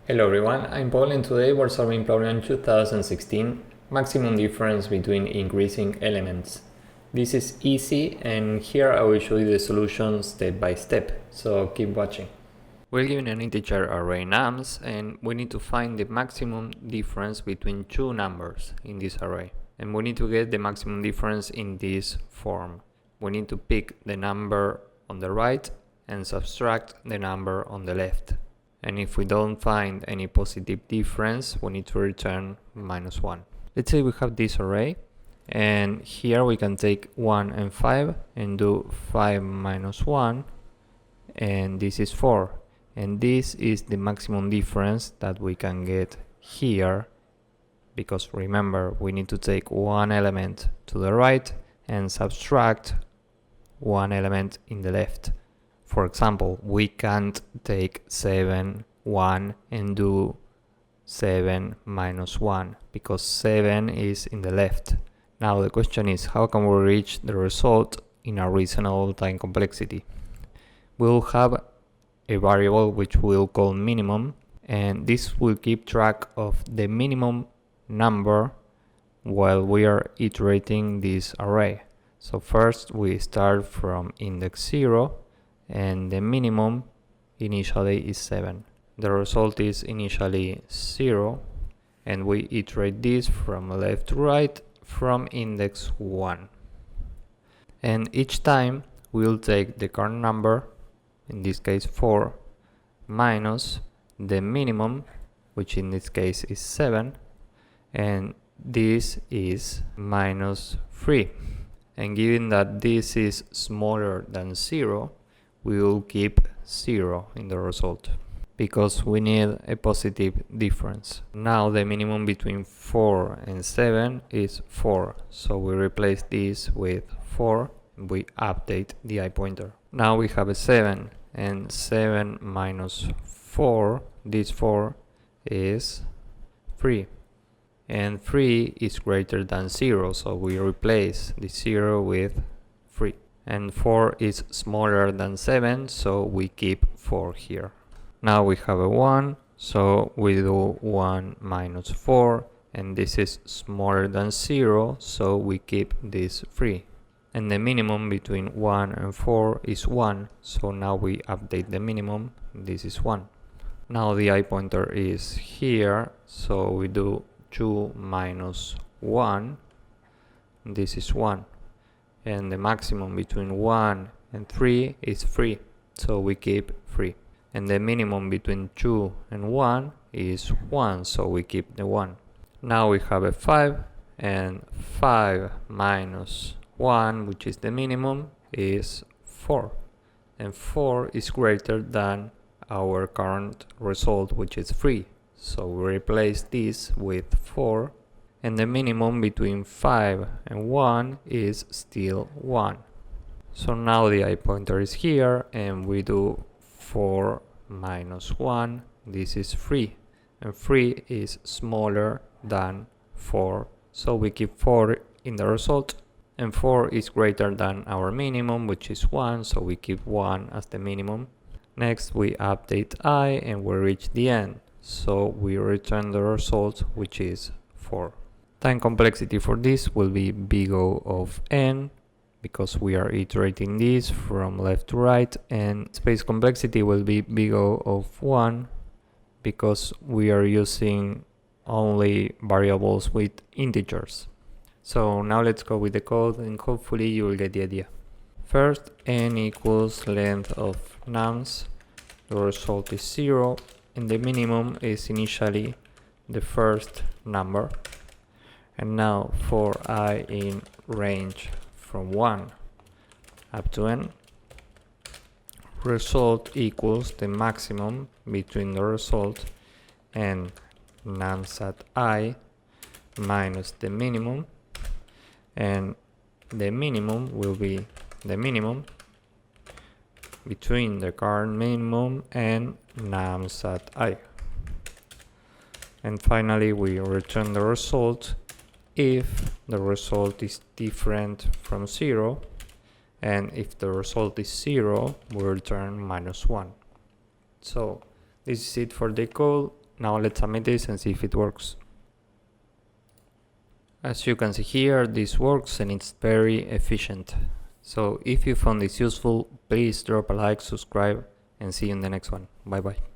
Hello everyone, I'm Paul and today we're solving problem 2016, maximum difference between increasing elements. This is easy and here I will show you the solution step by step, so keep watching. We're given an integer array nums and we need to find the maximum difference between two numbers in this array. And we need to get the maximum difference in this form. We need to pick the number on the right and subtract the number on the left. And if we don't find any positive difference, we need to return -1. Let's say we have this array, and here we can take 1 and 5 and do 5 minus 1, and this is 4. And this is the maximum difference that we can get here, because remember, we need to take one element to the right and subtract one element in the left. For example, we can't take 7, 1 and do 7 minus 1 because 7 is in the left. Now the question is, how can we reach the result in a reasonable time complexity? We'll have a variable which we'll call minimum, and this will keep track of the minimum number while we are iterating this array. So first we start from index 0, and the minimum initially is 7. The result is initially 0, and we iterate this from left to right from index 1. And each time we'll take the current number, in this case 4, minus the minimum, which in this case is 7, and this is -3. And given that this is smaller than 0, we will keep 0 in the result because we need a positive difference. Now the minimum between 4 and 7 is 4, so we replace this with 4 and we update the I pointer. Now we have a 7, and 7 minus 4, this 4 is 3, and 3 is greater than 0, so we replace the 0 with 3. And 4 is smaller than 7, so we keep 4 here. Now we have a 1, so we do 1 minus 4, and this is smaller than 0, so we keep this 3. And the minimum between 1 and 4 is 1, so now we update the minimum, this is 1. Now the I pointer is here, so we do 2 minus 1, this is 1. And the maximum between 1 and 3 is 3, so we keep 3. And the minimum between 2 and 1 is 1, so we keep the 1. Now we have a 5, and 5 minus 1, which is the minimum, is 4. And 4 is greater than our current result, which is 3. So we replace this with 4. And the minimum between 5 and 1 is still 1. So now the I pointer is here, and we do 4 minus 1, this is 3. And 3 is smaller than 4, so we keep 4 in the result. And 4 is greater than our minimum, which is 1, so we keep 1 as the minimum. Next we update I, and we reach the end, so we return the result, which is 4. Time complexity for this will be big O of n, because we are iterating this from left to right, and space complexity will be big O of 1, because we are using only variables with integers. So now let's go with the code, and hopefully you will get the idea. First, n equals length of nums, the result is 0, and the minimum is initially the first number. And now for I in range from 1 up to n, result equals the maximum between the result and nums at I minus the minimum, and the minimum will be the minimum between the current minimum and nums at I. And finally we return the result if the result is different from 0, and if the result is 0, we return -1. So this is it for the code. Now let's submit this and see if it works. As you can see here, this works and it's very efficient. So if you found this useful, please drop a like, subscribe, and see you in the next one. Bye bye.